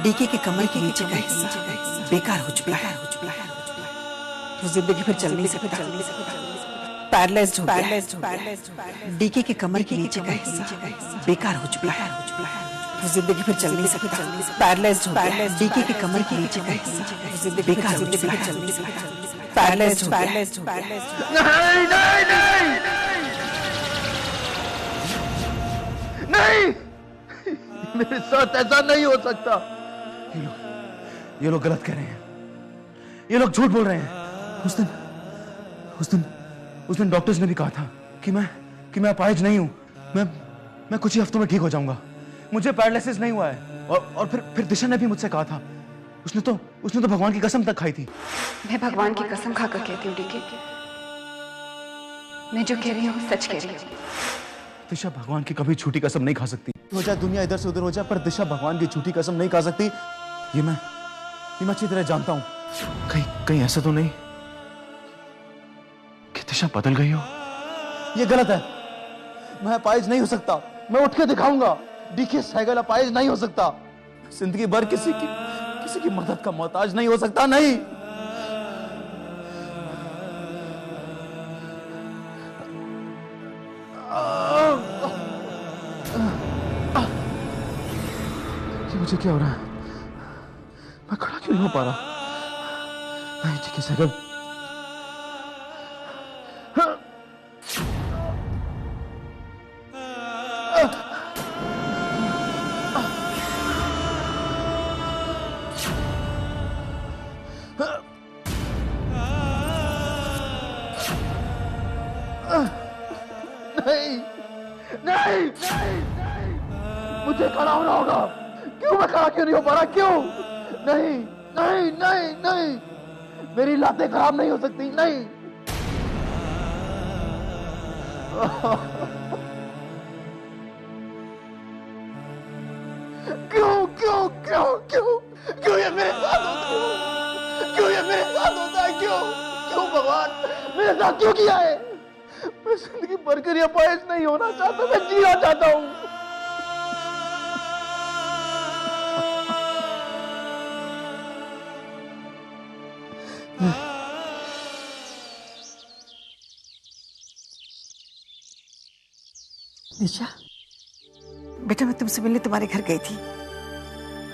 DK के कमर के नीचे का हिस्सा बेकार हो चुका है। वो जिंदगी भर चल नहीं सकता, पैरालाइज्ड हो गया। डीके के कमर के नीचे का हिस्सा बेकार हो चुका है। वो जिंदगी भर चल नहीं सकता, पैरालाइज्ड हो गया। डीके के कमर के नीचे का हिस्सा बेकार हो चुका है, चल नहीं सकता, पैरालाइज्ड हो गया। नहीं, मेरे साथ ऐसा नहीं हो सकता। ये लोग गलत कह रहे हैं, ये लोग झूठ बोल रहे हैं। उस दिन डॉक्टर्स ने भी कहा था कि मैं अपाहिज नहीं हूं। मैं कुछ ही हफ्तों में ठीक हो जाऊंगा। मुझे पैरालिसिस नहीं हुआ है। और फिर दिशा ने भी मुझसे कहा था। उसने तो भगवान की कसम तक खाई थी। मैं भगवान की कसम खाकर कहती हूँ डीके, मैं जो कह रही हूँ सच कह रही हूँ। दिशा भगवान की कभी झूठी कसम नहीं खा सकती। हो जाए दुनिया इधर से उधर हो जाए, पर दिशा भगवान की झूठी कसम नहीं खा सकती। ये मैं अच्छी तरह जानता हूं। कहीं ऐसा तो नहीं कि दिशा बदल गई हो। ये गलत है। मैं अपाहिज नहीं हो सकता। मैं उठ के दिखाऊंगा। डीके सहगल अपाहिज नहीं हो सकता। जिंदगी भर किसी की मदद का मोहताज नहीं हो सकता। नहीं। मुझे क्या हो रहा है? मैं खड़ा क्यों नहीं हो पा रहा? नहीं, ठीक है सहगल। नहीं, नहीं, नहीं, नहीं, मुझे खड़ा होना होगा। क्यों मैं खड़ा क्यों नहीं हो पा रहा? क्यों? नहीं, नहीं, नहीं, नहीं, मेरी लातें खराब नहीं हो सकती। नहीं। क्यों क्यों क्यों क्यों क्यों ये मेरे साथ होता है? क्यों ये मेरे साथ होता है? क्यों क्यों भगवान मेरे साथ क्यों किया है? मैं जिंदगी भर कर अपाहिज नहीं होना चाहता। मैं जीना चाहता हूँ। निशा, बेटा मैं तुमसे मिलने तुम्हारे घर गई थी।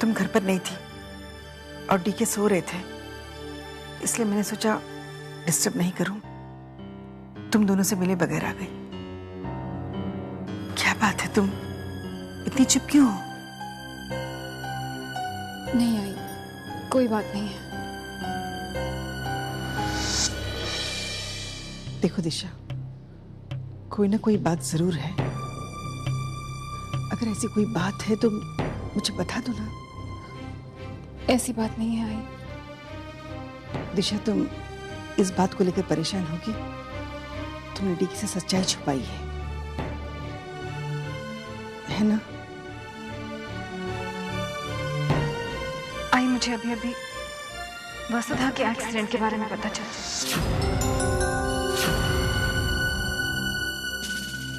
तुम घर पर नहीं थी और डीके सो रहे थे, इसलिए मैंने सोचा डिस्टर्ब नहीं करूं। तुम दोनों से मिले बगैर आ गई। क्या बात है, तुम इतनी चुप क्यों हो? नहीं आई, कोई बात नहीं है। देखो दिशा, कोई ना कोई बात जरूर है। अगर ऐसी कोई बात है तो मुझे बता दो ना। ऐसी बात नहीं है आई। दिशा, तुम इस बात को लेकर परेशान होगी। तुमने डीके से सच्चाई छुपाई है ना? आई, मुझे अभी अभी वसुधा के एक्सीडेंट के बारे में पता चला।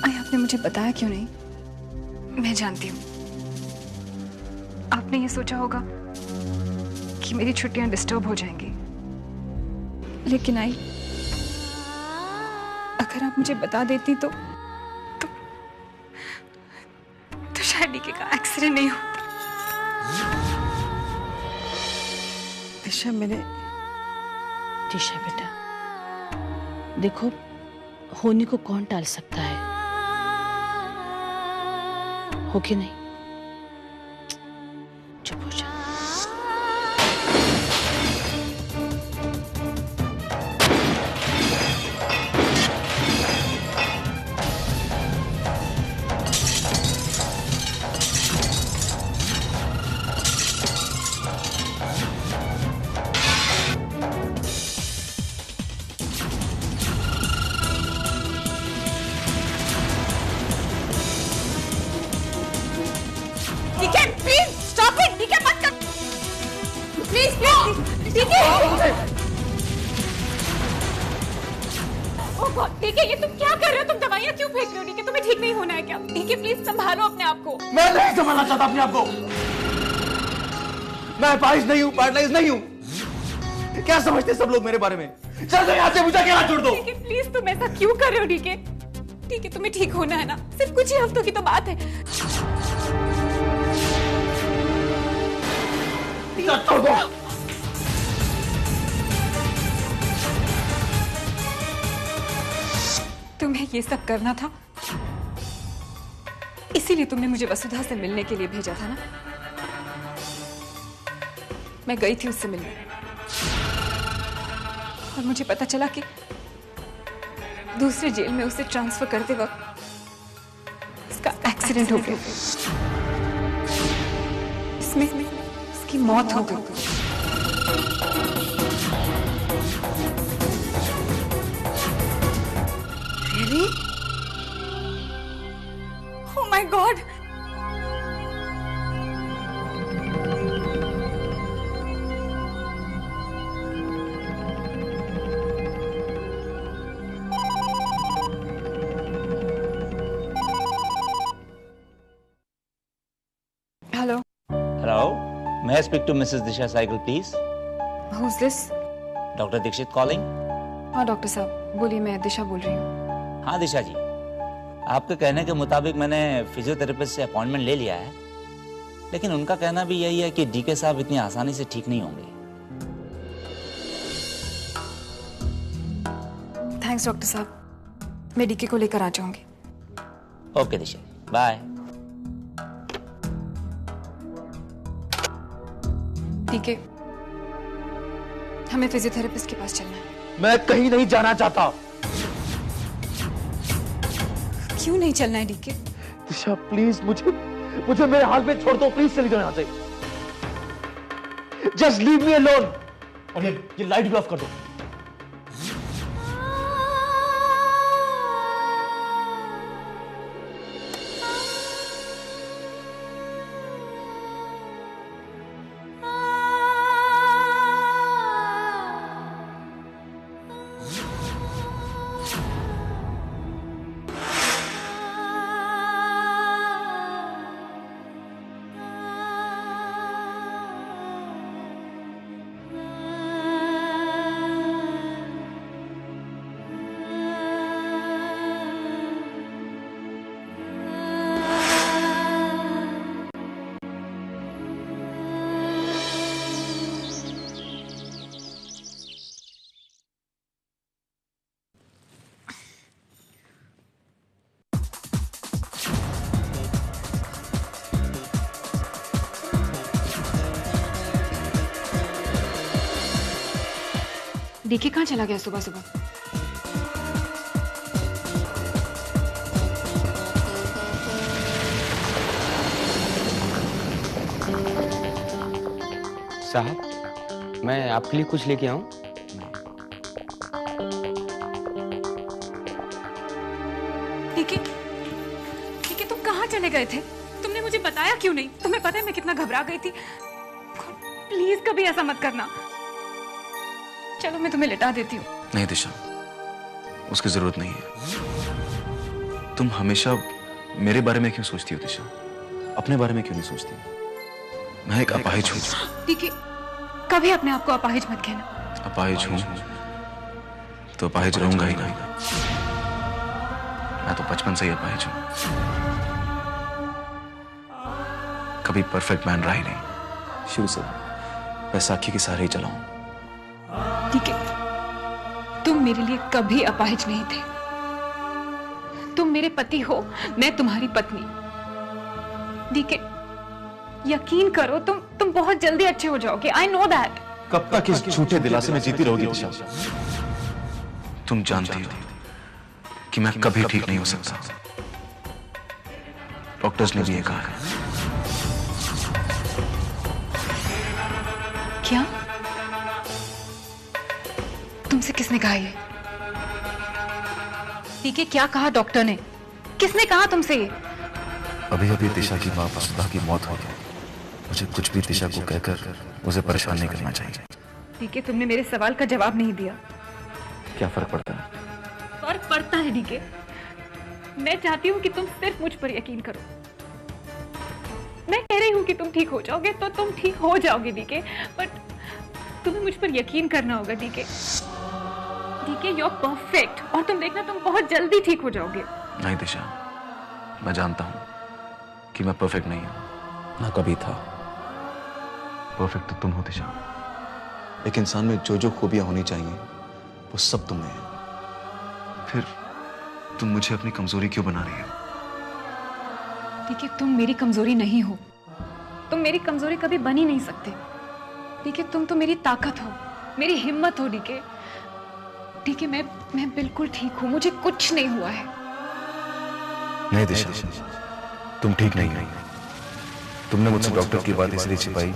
आई, आपने मुझे बताया क्यों नहीं? मैं जानती हूँ आपने ये सोचा होगा कि मेरी छुट्टियां डिस्टर्ब हो जाएंगी, लेकिन आई, अगर आप मुझे बता देती तो शायद डीके का एक्सीडेंट नहीं होता। दिशा, दिशा बेटा, देखो होने को कौन टाल सकता है, हो कि नहीं? चुप हो जा। ठीक है, ये तुम क्या कर रहे हो? तुम दवाइयाँ क्यों फेंक रहे हो? डीके, तुम्हें ठीक नहीं होना है क्या? डीके प्लीज संभालो अपने आप को। मैं नहीं संभालना चाहता अपने आप को। मैं अपाहिज नहीं हूं, पैरालाइज नहीं हूं। क्या समझते सब लोग मेरे बारे में? चल दो यहां से, मुझे अकेला छोड़ दो। प्लीज तुम ऐसा क्यों कर रहे हो डीके? ठीक है, तुम्हें ठीक होना है ना, सिर्फ कुछ ही हफ्तों की तो बात है। छोड़ दो। तुम्हें ये सब करना था, इसीलिए तुमने मुझे वसुधा से मिलने के लिए भेजा था ना? मैं गई थी उससे मिलने और मुझे पता चला कि दूसरे जेल में उसे ट्रांसफर करते वक्त उसका एक्सीडेंट हो गया। इसमें उसकी मौत हो गई। Really? Oh my God! Hello. Hello, may I speak to Mrs. Disha Cycle, please? Who's this? Dr. Dixit calling? हाँ डॉक्टर साहब, बोलिए, मैं दिशा बोल रही हूँ। हाँ दिशा जी, आपके कहने के मुताबिक मैंने फिजियोथेरेपिस्ट से अपॉइंटमेंट ले लिया है, लेकिन उनका कहना भी यही है कि डीके साहब इतनी आसानी से ठीक नहीं होंगे। थैंक्स डॉक्टर साहब, मैं डीके को लेकर आ जाऊंगी। ओके दिशा, बाय। ठीक है, हमें फिजियोथेरेपिस्ट के पास चलना है। मैं कहीं नहीं जाना चाहता। क्यों नहीं चलना है डीके? दिशा प्लीज, मुझे मेरे हाल में छोड़ दो, प्लीज चली जाओ यहां से। Just leave me alone. और ये लाइट भी ऑफ कर दो। डीके कहाँ चला गया सुबह सुबह? साहब, मैं आपके लिए कुछ लेके आऊं? डीके तुम कहाँ चले गए थे? तुमने मुझे बताया क्यों नहीं? तुम्हें पता है मैं कितना घबरा गई थी। प्लीज कभी ऐसा मत करना। चलो मैं तुम्हें लिटा देती हूँ। नहीं दिशा, उसकी जरूरत नहीं है। तुम हमेशा मेरे बारे में क्यों सोचती हो दिशा? अपने बारे में क्यों नहीं सोचती? मैं एक अपाहिज हूँ। ठीक है, कभी अपने आप को अपाहिज मत कहना। अपाहिज हूँ तो अपाहिज रहूंगा ही नहीं। मैं तो बचपन से ही अपाहिज हूँ, कभी परफेक्ट मैन रहा ही नहीं। शुरू से बैसाखी के सहारे ही चला हूं। ठीक है, तुम मेरे लिए कभी अपाहिज नहीं थे। तुम मेरे पति हो, मैं तुम्हारी पत्नी। ठीक है, यकीन करो, तुम बहुत जल्दी अच्छे हो जाओगे। I know that. कब तक इस झूठे दिलासे में जीती रहोगी दिशा? तुम जानती हो कि मैं कभी ठीक नहीं हो सकता। डॉक्टर्स ने भी ये कहा है। क्या? तुमसे किसने कहा ये? ठीक है, क्या कहा डॉक्टर ने? किसने कहा तुमसे ये? अभी अभी दिशा की मां वसुधा की मौत हो गई। मुझे कुछ भी दिशा को कहकर उसे परेशान नहीं करना चाहिए। ठीक है, तुमने मेरे सवाल का जवाब नहीं दिया। क्या फर्क पड़ता है? फर्क पड़ता है ठीक है। मैं चाहती हूँ कि तुम सिर्फ मुझ पर यकीन करो। मैं कह रही हूँ कि तुम ठीक हो जाओगे तो तुम ठीक हो जाओगे डीके, बट तुम्हें मुझ पर यकीन करना होगा DK. DK you are perfect, और तुम देखना तुम बहुत जल्दी ठीक हो जाओगे। नहीं दिशा, मैं जानता हूं कि मैं परफेक्ट नहीं हूं, ना कभी था। परफेक्ट तो तुम हो दिशा। एक इंसान में जो जो खूबियां होनी चाहिए वो सब तुम में है। फिर तुम मुझे अपनी कमजोरी क्यों बना रही हो? डीके तुम मेरी कमजोरी नहीं हो, तुम मेरी कमजोरी कभी बन ही नहीं सकते। डीके तुम तो मेरी ताकत हो, मेरी हिम्मत हो डीके। डीके मैं बिल्कुल ठीक हूं, मुझे कुछ नहीं हुआ है। नहीं दिशा, तुम ठीक नहीं हो। तुमने मुझसे डॉक्टर की बात इसलिए छिपाई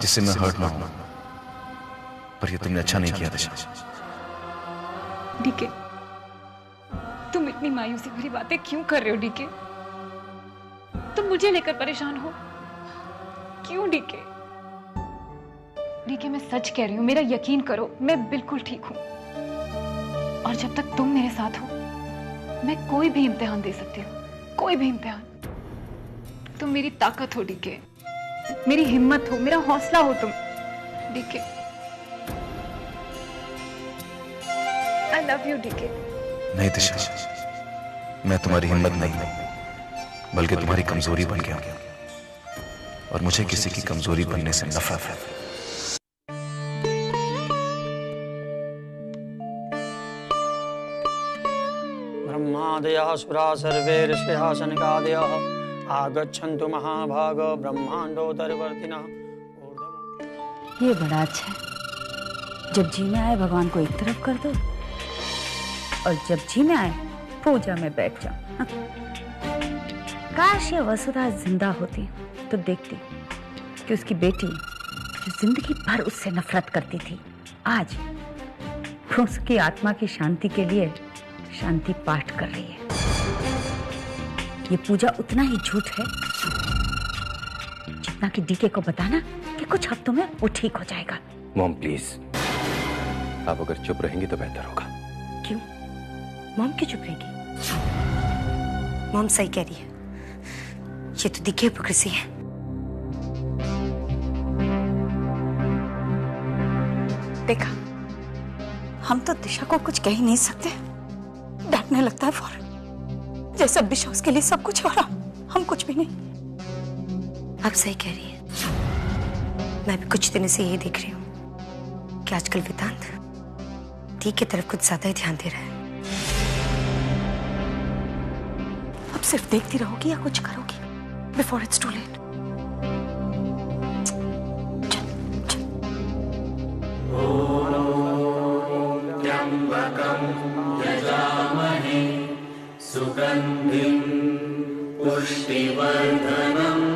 जिससे मैं हर्ट ना हूं, पर ये तुमने अच्छा नहीं किया दिशा। डीके तुम इतनी मायूसी भरी बातें क्यों कर रहे हो डीके? तुम मुझे लेकर परेशान हो क्यों डीके? डीके मैं सच कह रही हूं, मेरा यकीन करो, मैं बिल्कुल ठीक हूं। और जब तक तुम मेरे साथ हो मैं कोई भी इम्तिहान दे सकती हूँ, कोई भी इम्तिहान। तुम मेरी ताकत हो डीके, मेरी हिम्मत हो, मेरा हौसला हो तुम DK. I love you DK. नहीं दिशा, मैं तुम्हारी हिम्मत नहीं हूं, बल्कि तुम्हारी कमजोरी बन गया, और मुझे किसी की कमजोरी बनने से नफरत है। ब्रह्मादयः सुरा सर्वे ऋषयः सनकादयः आगच्छन्तु महाभाग ब्रह्मांडोदरवर्तिनः। ये बड़ा अच्छा है, जब जी में आए भगवान को एक तरफ कर दो, और जब जी में आए पूजा में बैठ जाओ। काश ये वसुधा जिंदा होती तो देखती कि उसकी बेटी जो जिंदगी भर उससे नफरत करती थी, आज उसकी आत्मा की शांति के लिए शांति पाठ कर रही है। ये पूजा उतना ही झूठ है जितना कि डीके को बताना कि कुछ हफ्तों में वो ठीक हो जाएगा। मॉम प्लीज, आप अगर चुप रहेंगी तो बेहतर होगा। क्यों? मॉम क्यों चुप रहेगी? मॉम सही कह रही है, ये तो दिखे हिपोक्रेसी है। देखा, हम तो दिशा को कुछ कह ही नहीं सकते, डांटने लगता है फौरन, जैसे अब दिशा उसके लिए सब कुछ हो रहा, हम कुछ भी नहीं। आप सही कह रही है, मैं भी कुछ दिनों से यही देख रही हूँ कि आजकल वेदांत दी की तरफ कुछ ज्यादा ही ध्यान दे रहा है। अब सिर्फ देखती रहोगी या कुछ करोगी बिफोर इट्स टू लेट? सुगंधिं पुष्टिवर्धनम्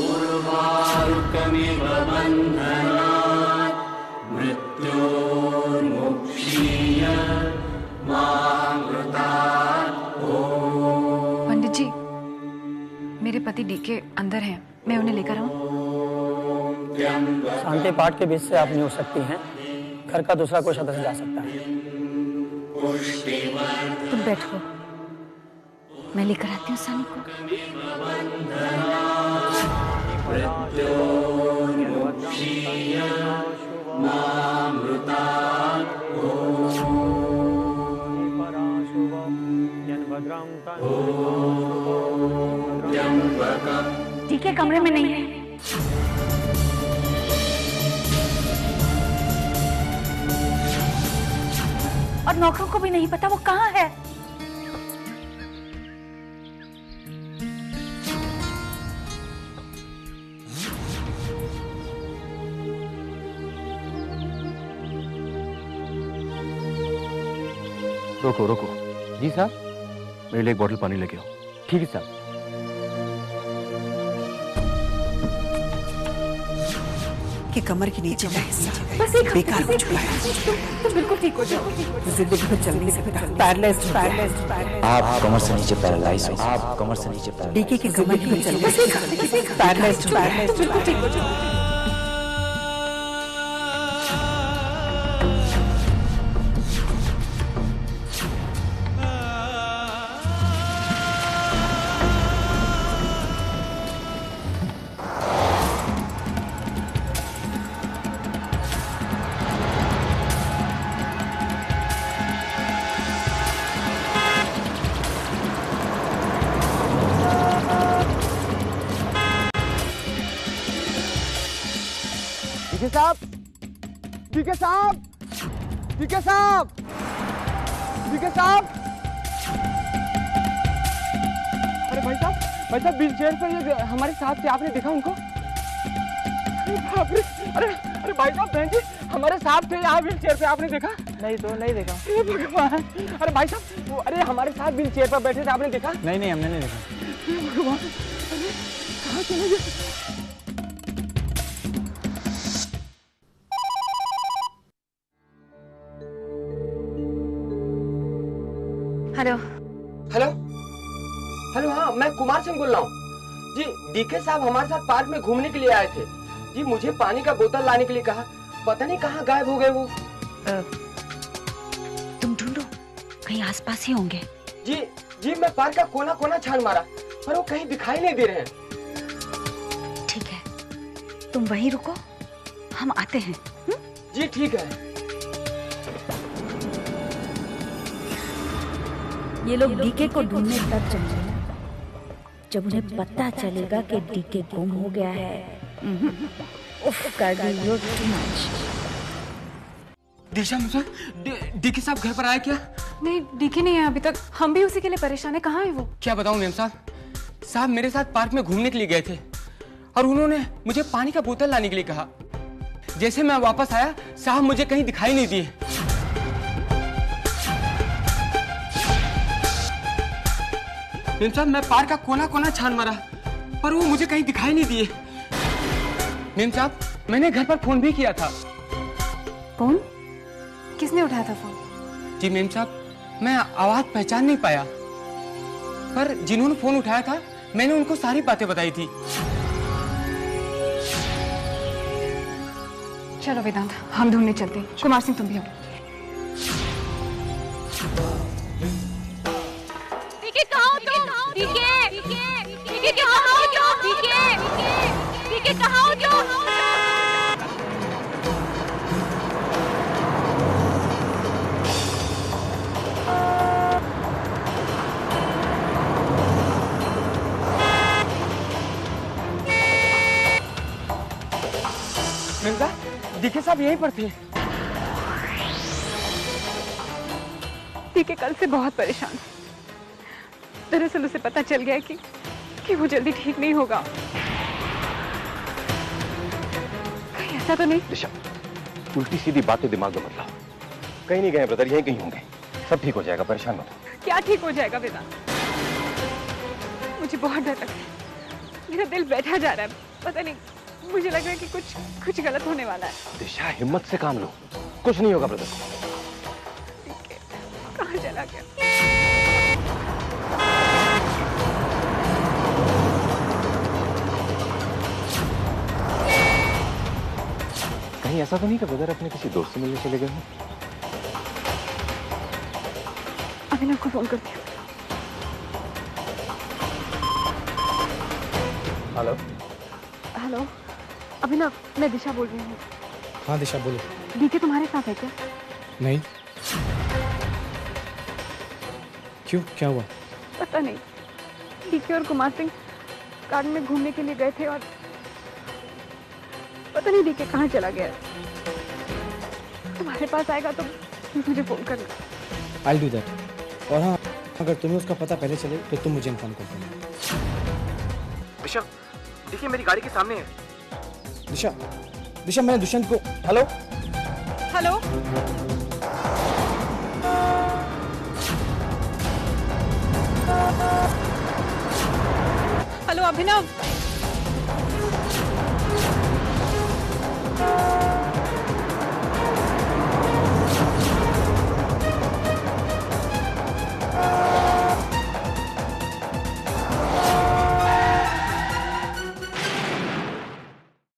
उर्वारुकमिव बन्धनात् मृत्योर्मुक्षीय मामृतात्। पंडित जी, मेरे पति डीके अंदर हैं, मैं उन्हें लेकर आऊं? शांति पाठ के बीच से आप नहीं हो सकती हैं, घर का दूसरा कोई सदस्य जा सकता है। तुम बैठो, मैं लेकर आती हूँ सानी को। ठीक है, कमरे में नहीं है। और नौकरों को भी नहीं पता वो कहाँ है। रोको रोको। जी साहब। मेरे लिए एक बोतल पानी लेके आओ। ठीक है साहब। कि कमर के नीचे का हिस्सा बेकार हो चुका है। तुम बिल्कुल ठीक हो जाओ। जिंदगी में चल नहीं सकता, पैरालाइज्ड। आप कमर से नीचे पैरालाइज हो, आप कमर से नीचे पैरालाइज। डीके की कमर की चल नहीं सकता, पैरालाइज्ड। बिल्कुल ठीक हो जाओ। डीके साहब, डीके साहब, डीके साहब, डीके साहब। अरे भाई साहब व्हील चेयर पर ये हमारे साथ थे, आपने देखा उनको? अरे बाप रे, अरे भाई साहब, बहन जी हमारे साथ थे यहाँ व्हील चेयर पे, आपने देखा? नहीं तो नहीं देखा। हे भगवान, अरे भाई साहब, अरे हमारे साथ व्हील चेयर पर बैठे थे, आपने देखा? नहीं हमने नहीं देखा। हे भगवान, कहाँ चले गए? हेलो हेलो हेलो, हाँ मैं कुमार सिंह बोल रहा हूँ जी। डीके साहब हमारे साथ पार्क में घूमने के लिए आए थे जी। मुझे पानी का बोतल लाने के लिए कहा, पता नहीं कहाँ गायब हो गए वो। तुम ढूंढो, कहीं आसपास ही होंगे। जी मैं पार्क का कोना कोना छान मारा, पर वो कहीं दिखाई नहीं दे रहे हैं। ठीक है, तुम वहीं रुको, हम आते हैं। जी ठीक है। ये लोग डीके को ढूंढने तब चलेंगे जब उन्हें पता चलेगा कि डीके गुम हो गया है। उफ कर दी, you're too much। दिशा मुझे डीके साहब घर पर आए क्या? नहीं, डीके नहीं है अभी तक। हम भी उसी के लिए परेशान है। कहाँ है वो? क्या बताऊं मैम साहब मेरे साथ पार्क में घूमने के लिए गए थे और उन्होंने मुझे पानी का बोतल लाने के लिए कहा। जैसे मैं वापस आया, साहब मुझे कहीं दिखाई नहीं दिए। मैम साहब, मैं पार्क का कोना कोना छान मारा, पर वो मुझे कहीं दिखाई नहीं दिए। मैम साहब, मैंने घर पर फोन भी किया था। फोन? किसने उठाया था फोन? जी मैम साहब, मैं आवाज पहचान नहीं पाया, पर जिन्होंने फोन उठाया था मैंने उनको सारी बातें बताई थी। चलो वेदांत, हम ढूंढने चलते हैं। कुमार सिंह तुम भी आओ। डीके कहाँ हो तुम? डीके कहाँ हो तुम? डीके कहाँ हो तुम? मिर्जा, डीके साहब यहीं पर थे। डीके कल से बहुत परेशान है। दरअसल उसे पता चल गया कि वो जल्दी ठीक नहीं होगा। कहीं ऐसा तो नहीं? दिशा, उल्टी सीधी बातें दिमाग में मत लाओ। कहीं नहीं गए ब्रदर, यहीं कहीं होंगे। सब ठीक हो जाएगा, परेशान मत हो। क्या ठीक हो जाएगा वेदांत? मुझे बहुत डर लग रहा है। मेरा दिल बैठा जा रहा है। पता नहीं, मुझे लग रहा है कि कुछ गलत होने वाला है। दिशा, हिम्मत से काम लो, कुछ नहीं होगा ब्रदर। ठीक है, कहाँ चला गया? कहीं ऐसा तो नहीं कि ब्रदर अपने किसी दोस्त से मिलने चले गए हो? अभिनव को फोन करती हूँ। हेलो हेलो अभिनव, मैं दिशा बोल रही हूँ। हाँ दिशा बोलो। डीके तुम्हारे साथ है क्या? नहीं। क्यों, क्या हुआ? पता नहीं, डीके और कुमार सिंह गार्डन में घूमने के लिए गए थे और पता नहीं डीके कहाँ चला गया। तुम्हारे पास आएगा तो मुझे फोन करना। I'll do that। और हाँ, अगर तुम्हें उसका पता पहले चले तो तुम मुझे इन्फॉर्म कर देना। दिशा, देखिए मेरी गाड़ी के सामने है। दिशा मैंने दुष्यंत को। हेलो हेलो हेलो अभिनव,